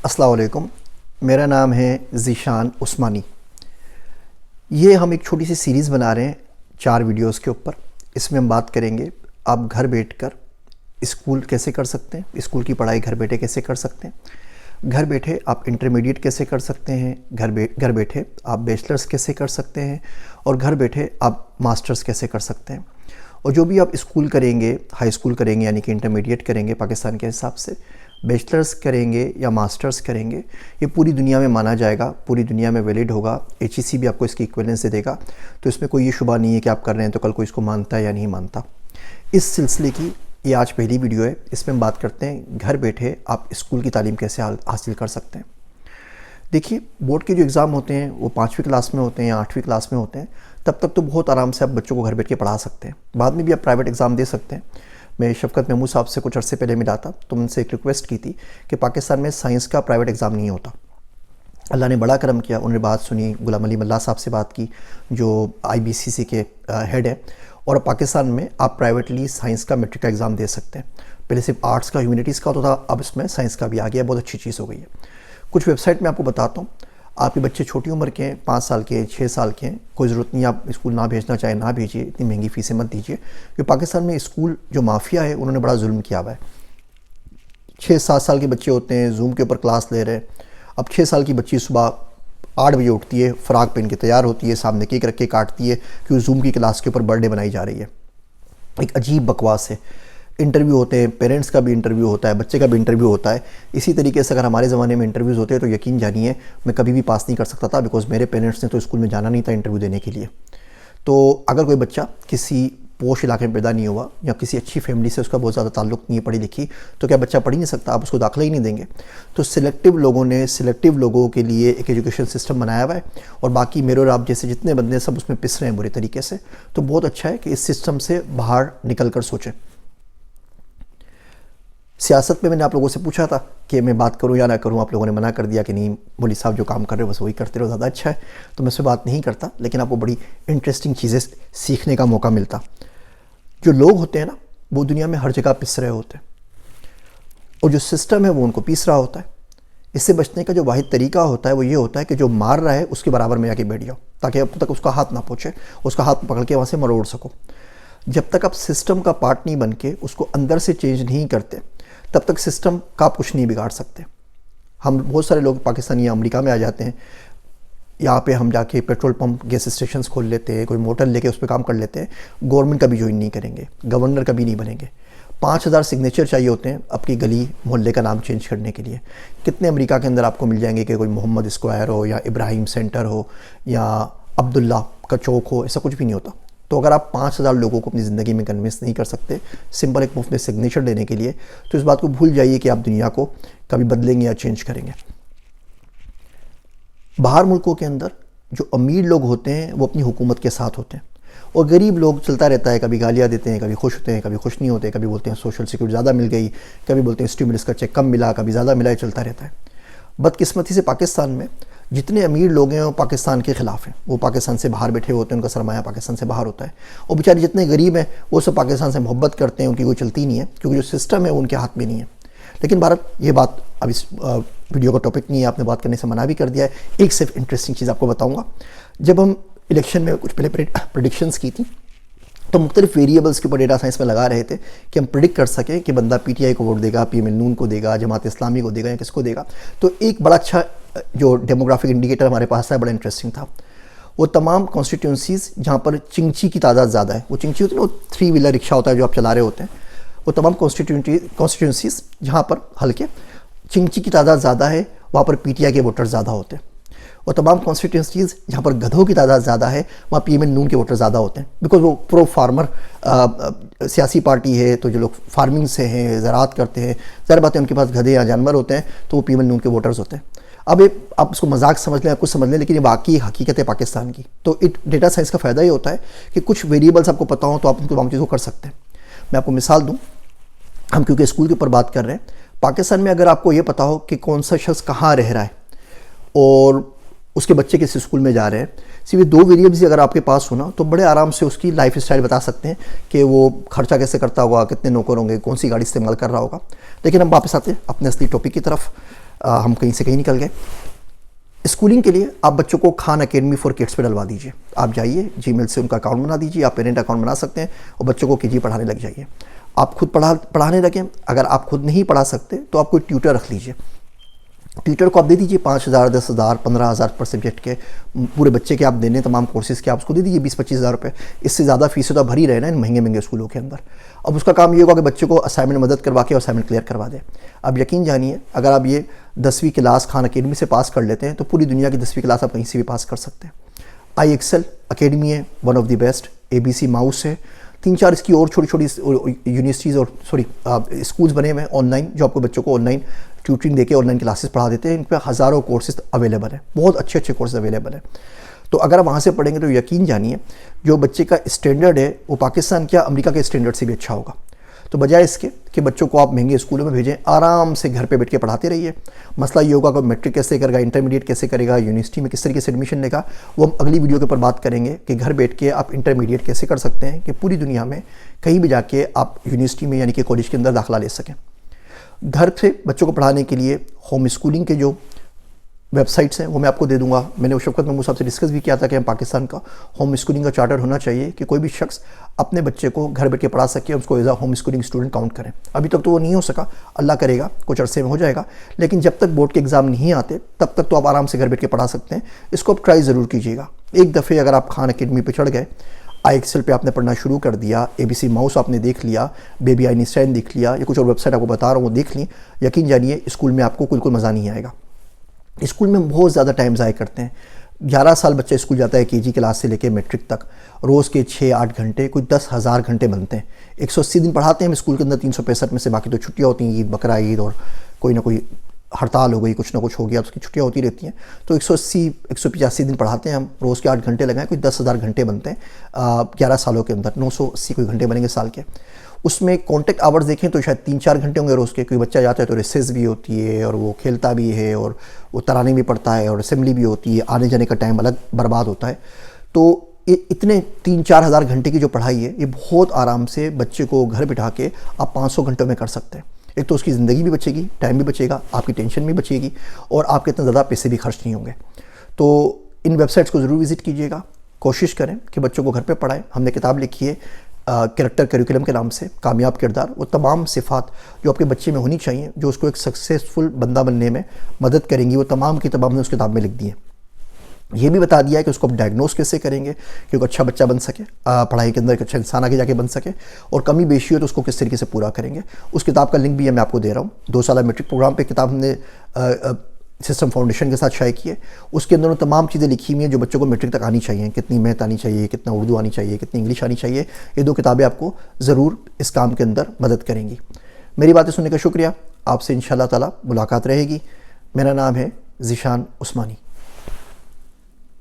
अस्सलाम वालेकुम। मेरा नाम है ज़ीशान उस्मानी। ये हम एक छोटी सी सीरीज़ बना रहे हैं 4 वीडियोस के ऊपर। इसमें हम बात करेंगे आप घर बैठकर स्कूल कैसे कर सकते हैं, स्कूल की पढ़ाई घर बैठे कैसे कर सकते हैं, घर बैठे आप इंटरमीडिएट कैसे कर सकते हैं, घर बैठे आप बैचलर्स कैसे कर सकते हैं और घर बैठे आप मास्टर्स कैसे कर सकते हैं। और जो भी आप स्कूल करेंगे, हाई स्कूल करेंगे यानी कि इंटरमीडिएट करेंगे पाकिस्तान के हिसाब से, बैचलर्स करेंगे या मास्टर्स करेंगे, ये पूरी दुनिया में माना जाएगा, पूरी दुनिया में वैलिड होगा। HEC भी आपको इसकी इक्विवेलेंस दे देगा। तो इसमें कोई ये शुबा नहीं है कि आप कर रहे हैं तो कल कोई इसको मानता है या नहीं मानता। इस सिलसिले की ये आज पहली वीडियो है। इसमें हम बात करते हैं घर बैठे आप स्कूल की तालीम कैसे हासिल कर सकते हैं। देखिए, बोर्ड के जो एग्ज़ाम होते हैं वो 5वीं क्लास में होते हैं या 8वीं क्लास में होते हैं। तब तक तो बहुत आराम से आप बच्चों को घर बैठ के पढ़ा सकते हैं। बाद में भी आप प्राइवेट एग्ज़ाम दे सकते हैं। मैं शफकत महमूद साहब से कुछ अर्से पहले मिला था तो उनसे एक रिक्वेस्ट की थी कि पाकिस्तान में साइंस का प्राइवेट एग्ज़ाम नहीं होता। अल्लाह ने बड़ा करम किया, उन्होंने बात सुनी, गुलाम अली मल्ला साहब से बात की जो IBCC के हेड है, और पाकिस्तान में आप प्राइवेटली साइंस का मैट्रिक का एग्ज़ाम दे सकते हैं। पहले सिर्फ आर्ट्स का, ह्यूमैनिटीज़ का होता था, अब इसमें साइंस का भी आ गया। बहुत अच्छी चीज़ हो गई है। कुछ वेबसाइट में आपको बताता हूँ। आपके बच्चे छोटी उम्र के हैं, 5 साल के, 6 साल के हैं, कोई ज़रूरत नहीं आप स्कूल ना भेजना चाहे ना भेजिए, इतनी महंगी फ़ीसें मत दीजिए। क्योंकि पाकिस्तान में स्कूल जो माफिया है उन्होंने बड़ा जुल्म किया हुआ है। 6-7 साल के बच्चे होते हैं, जूम के ऊपर क्लास ले रहे हैं। अब 6 साल की बच्ची सुबह 8 बजे उठती है, फ़्राक पहन के तैयार होती है, सामने केक रख के काटती है कि जूम की क्लास के ऊपर बर्थडे बनाई जा रही है। एक अजीब बकवास है। इंटरव्यू होते हैं, पेरेंट्स का भी इंटरव्यू होता है, बच्चे का भी इंटरव्यू होता है। इसी तरीके से अगर हमारे ज़माने में इंटरव्यूज़ होते हैं तो यकीन जानिए मैं कभी भी पास नहीं कर सकता था, बिकॉज़ मेरे पेरेंट्स ने तो स्कूल में जाना नहीं था इंटरव्यू देने के लिए। तो अगर कोई बच्चा किसी पोश इलाके में पैदा नहीं हुआ या किसी अच्छी फैमिली से उसका बहुत ज़्यादा ताल्लुक़ नहीं है, पढ़ी लिखी, तो क्या बच्चा पढ़ ही नहीं सकता? आप उसको दाखिला ही नहीं देंगे? तो सिलेक्टिव लोगों ने सिलेक्टिव लोगों के लिए एक एजुकेशन सिस्टम बनाया हुआ है, और बाकी मेरे और आप जैसे जितने बंदे सब उसमें पिस रहे हैं बुरे तरीके से। तो बहुत अच्छा है कि इस सिस्टम से बाहर निकल कर सोचें। सियासत में मैंने आप लोगों से पूछा था कि मैं बात करूं या ना करूं, आप लोगों ने मना कर दिया कि नहीं मौलवी साहब जो काम कर रहे हो बस वही करते रहो, ज़्यादा अच्छा है। तो मैं उससे बात नहीं करता, लेकिन आपको बड़ी इंटरेस्टिंग चीज़ें सीखने का मौका मिलता। जो लोग होते हैं ना, वो दुनिया में हर जगह पिस रहे होते हैं, और जो सिस्टम है वो उनको पीस रहा होता है। इससे बचने का जो वाहिद तरीका होता है वो ये होता है कि जो मार रहा है उसके बराबर में आके बैठ जाओ, ताकि अब तक उसका हाथ ना पहुँचे, उसका हाथ पकड़ के वहाँ से मरोड़ सको। जब तक आप सिस्टम का पार्ट नहीं बन के उसको अंदर से चेंज नहीं करते, तब तक सिस्टम का आप कुछ नहीं बिगाड़ सकते। हम बहुत सारे लोग पाकिस्तानी या अमेरिका में आ जाते हैं, यहाँ पे हम जाके पेट्रोल पंप, गैस स्टेशंस खोल लेते हैं, कोई मोटर लेके उस पर काम कर लेते हैं। गवर्नमेंट का भी ज्वाइन नहीं करेंगे, गवर्नर का भी नहीं बनेंगे। 5000 सिग्नेचर चाहिए होते हैं अपनी गली मोहल्ले का नाम चेंज करने के लिए। कितने अमेरिका के अंदर आपको मिल जाएंगे कि कोई मोहम्मद स्क्वायर हो या इब्राहिम सेंटर हो या अब्दुल्ला का चौक हो, ऐसा कुछ भी नहीं होता। तो अगर आप 5000 लोगों को अपनी ज़िंदगी में कन्विंस नहीं कर सकते सिंपल एक मुफ्त में सिग्नेचर देने के लिए, तो इस बात को भूल जाइए कि आप दुनिया को कभी बदलेंगे या चेंज करेंगे। बाहर मुल्कों के अंदर जो अमीर लोग होते हैं वो अपनी हुकूमत के साथ होते हैं, और गरीब लोग चलता रहता है, कभी गालियाँ देते हैं, कभी खुश होते हैं, कभी खुश नहीं होते, कभी बोलते हैं सोशल सिक्योरिटी ज़्यादा मिल गई, कभी बोलते हैं स्टिमुलस का चेक कम मिला, कभी ज़्यादा मिला, चलता रहता है। बदकिस्मती से पाकिस्तान में जितने अमीर लोग हैं वो पाकिस्तान के ख़िलाफ़ हैं, वो पाकिस्तान से बाहर बैठे होते हैं, उनका सरमाया पाकिस्तान से बाहर होता है। और बेचारे जितने गरीब हैं वो सब पाकिस्तान से मोहब्बत करते हैं, उनकी कोई चलती नहीं है, क्योंकि जो सिस्टम है वो उनके हाथ में नहीं है। लेकिन भारत, ये बात अब इस वीडियो का टॉपिक नहीं है, आपने बात करने से मना भी कर दिया है। एक सिर्फ इंटरेस्टिंग चीज़ आपको बताऊँगा। जब हम इलेक्शन में कुछ पहले प्रेडिक्शंस की थी तो मुख्तलिफ वेरिएबल्स के ऊपर डेटा साइंस में लगा रहे थे कि हम प्रिडिक्ट कर सकें कि बंदा PTI को वोट देगा, PML नून को देगा, जमात इस्लामी को देगा या किसको देगा। तो एक बड़ा अच्छा जो डेमोग्राफिक इंडिकेटर हमारे पास है, बड़ा इंटरेस्टिंग था। वो तमाम कॉन्स्टिट्यूंसीज़ जहाँ पर चिंची की तादाद ज़्यादा है, वो चिंची होती है ना, वो 3 व्हीलर रिक्शा होता है जो आप चला रहे होते हैं, वो तमाम कॉन्स्टिट्यूंसीज़ जहाँ पर हल्के चिंची की तादाद ज़्यादा है वहाँ पर PTI के वोटर ज़्यादा होते हैं। और तमाम कॉन्स्टिट्यूंसीज़ जहाँ पर गधों की तादाद ज़्यादा है वहाँ PML नून के वोटर ज़्यादा होते हैं, बिकॉज वो प्रो फार्मर सियासी पार्टी है। तो जो लोग फार्मिंग से हैं, ज़राअत करते हैं, ज़ाहिर बात है उनके पास गधे या जानवर होते हैं, तो वो PML नून के वोटर्स होते हैं। अब आप इसको मजाक समझ लें, कुछ समझ लें, लेकिन ये वाकई हकीकत है पाकिस्तान की। तो डेटा साइंस का फ़ायदा ये होता है कि कुछ वेरिएबल्स आपको पता हो तो आप उनको तमाम चीज़ों को कर सकते हैं। मैं आपको मिसाल दूँ, हम क्योंकि स्कूल के ऊपर बात कर रहे हैं, पाकिस्तान में अगर आपको ये पता हो कि कौन सा शख्स कहाँ रह रहा है और उसके बच्चे किस स्कूल में जा रहे हैं, सिर्फ ये 2 वेरिएबल्स अगर आपके पास हो ना, तो बड़े आराम से उसकी लाइफ स्टाइल बता सकते हैं कि वो खर्चा कैसे करता होगा, कितने नौकर होंगे, कौन सी गाड़ी इस्तेमाल कर रहा होगा। लेकिन हम वापस आते हैं अपने असली टॉपिक की तरफ। हम कहीं से कहीं निकल गए। स्कूलिंग के लिए आप बच्चों को खान अकेडमी फॉर किड्स पे डलवा दीजिए। आप जाइए जीमेल से उनका अकाउंट बना दीजिए, आप पेरेंट अकाउंट बना सकते हैं और बच्चों को केजी पढ़ाने लग जाइए। आप खुद पढ़ाने लगे। अगर आप खुद नहीं पढ़ा सकते तो आप कोई ट्यूटर रख लीजिए। ट्यूटर को आप दे दीजिए 5,000, 10,000, 15,000 पर सब्जेक्ट के, पूरे बच्चे के आप देने तमाम कोर्सेज़ के आप उसको दे दीजिए 20-25 हज़ार रुपये। इससे ज़्यादा फीसें तो आप भर ही रहे ना इन महंगे महंगे स्कूलों के अंदर। अब उसका काम ये होगा कि बच्चे को असाइनमेंट मदद करवा के असाइनमेंट क्लियर करवा दे। अब यकीन जानिए, अगर आप ये 10वीं क्लास खान अकेडमी से पास कर लेते हैं तो पूरी दुनिया की 10वीं क्लास आप कहीं से भी पास कर सकते हैं। IExcel अकेडमी है, one of the best. ABC mouse है। 3-4 इसकी और छोटी छोटी यूनिवर्सिटीज़ और स्कूल्स बने हुए हैं ऑनलाइन, जो आपको बच्चों को ऑनलाइन ट्यूटरिंग देके ऑनलाइन क्लासेस पढ़ा देते हैं। इन पर हज़ारों कोर्सेज अवेलेबल हैं, बहुत अच्छे अच्छे कोर्सेज अवेलेबल हैं। तो अगर आप वहाँ से पढ़ेंगे तो यकीन जानिए जो बच्चे का स्टैंडर्ड है वो पाकिस्तान क्या अमेरिका के स्टैंडर्ड से भी अच्छा होगा। तो बजाय इसके कि बच्चों को आप महंगे स्कूलों में भेजें, आराम से घर पे बैठ के पढ़ाते रहिए। मसला ये होगा कि मैट्रिक कैसे करेगा, इंटरमीडिएट कैसे करेगा, यूनिवर्सिटी में किस तरीके से एडमिशन लेगा, वो हम अगली वीडियो के ऊपर बात करेंगे कि घर बैठ के आप इंटरमीडिएट कैसे कर सकते हैं कि पूरी दुनिया में कहीं भी जाके आप यूनिवर्सिटी में यानी कि कॉलेज के अंदर दाखिला ले सकें। घर से बच्चों को पढ़ाने के लिए होम स्कूलिंग के जो वेबसाइट्स हैं वो मैं आपको दे दूंगा। मैंने उस शौकत महमूद साहब से डिस्कस भी किया था कि हम पाकिस्तान का होम स्कूलिंग का चार्टर होना चाहिए कि कोई भी शख्स अपने बच्चे को घर बैठ के पढ़ा सके, उसको एज आ होम स्कूलिंग स्टूडेंट काउंट करें। अभी तक तो वो नहीं हो सका, अल्लाह करेगा कुछ अरसे में हो जाएगा। लेकिन जब तक बोर्ड के एग्ज़ाम नहीं आते तब तक तो आप आराम से घर बैठ के पढ़ा सकते हैं। इसको आप ट्राई ज़रूर कीजिएगा। एक दफ़े अगर आप खान अकेडमी पर चढ़ गए, IExcel पे आपने पढ़ना शुरू कर दिया, ABC माउस आपने देख लिया, बेबी आइंस्टाइन देख लिया, या कुछ और वेबसाइट आपको बता रहा हूँ वो देख ली, यकीन जानिए स्कूल में आपको बिल्कुल मज़ा नहीं आएगा। स्कूल में बहुत ज़्यादा टाइम ज़ाया करते हैं। 11 साल बच्चा स्कूल जाता है, KG क्लास से लेकर मैट्रिक तक, रोज़ के 6-8 घंटे, कोई 10,000 घंटे बनते हैं। 180 दिन पढ़ाते हैं हम स्कूल के अंदर, 365 में से बाकी तो छुट्टियाँ होती हैं, ईद, बकरा ईद और कोई ना कोई हड़ताल हो गई, कुछ ना कुछ हो गया, उसकी छुट्टियाँ होती रहती हैं। तो 180-185 दिन पढ़ाते हैं हम, रोज़ के 8 घंटे लगाएं, कोई 10,000 घंटे बनते हैं 11 सालों के अंदर। 980 कोई घंटे बनेंगे साल के। उसमें कॉन्टेक्ट आवर्स देखें तो शायद 3-4 घंटे होंगे रोज़ के। कोई बच्चा जाता है तो रिसेस भी होती है और वो खेलता भी है और वो तराने भी पढ़ता है और असेंबली भी होती है, आने जाने का टाइम अलग बर्बाद होता है। तो इतने 3-4 हज़ार घंटे की जो पढ़ाई है ये बहुत आराम से बच्चे को घर बिठा के आप 500 घंटों में कर सकते हैं। एक तो उसकी ज़िंदगी भी बचेगी, टाइम भी बचेगा, आपकी टेंशन भी बचेगी और आपके इतने ज़्यादा पैसे भी खर्च नहीं होंगे। तो इन वेबसाइट्स को ज़रूर विज़िट कीजिएगा। कोशिश करें कि बच्चों को घर पे पढ़ाएं। हमने किताब लिखी है कैरेक्टर करिकुलम के नाम से, कामयाब किरदार। वो तमाम सिफ़ात जो आपके बच्चे में होनी चाहिए, जो उसको एक सक्सेसफुल बंदा बनने में मदद करेंगी, वो तमाम की तमाम हमने उस किताब में लिख दी है। ये भी बता दिया है कि उसको आप डायग्नोस कैसे करेंगे कि वो अच्छा बच्चा बन सके, पढ़ाई के अंदर एक अच्छा इंसान आगे जाके बन सके, और कमी बेशी हो तो उसको किस तरीके से पूरा करेंगे। उस किताब का लिंक भी मैं आपको दे रहा हूँ। 2 साल मैट्रिक प्रोग्राम पे किताब हमने सिस्टम फाउंडेशन के साथ शाये की है। उसके अंदर तमाम चीज़ें लिखी हुई हैं जो बच्चों को मैट्रिक तक आनी चाहिए। कितनी मैथ आनी चाहिए, कितना उर्दू आनी चाहिए, कितनी इंग्लिश आनी चाहिए। ये 2 किताबें आपको ज़रूर इस काम के अंदर मदद करेंगी। मेरी बातें सुनने का शुक्रिया। आपसे इंशाअल्लाह ताला मुलाकात रहेगी। मेरा नाम है ज़ीशान उस्मानी।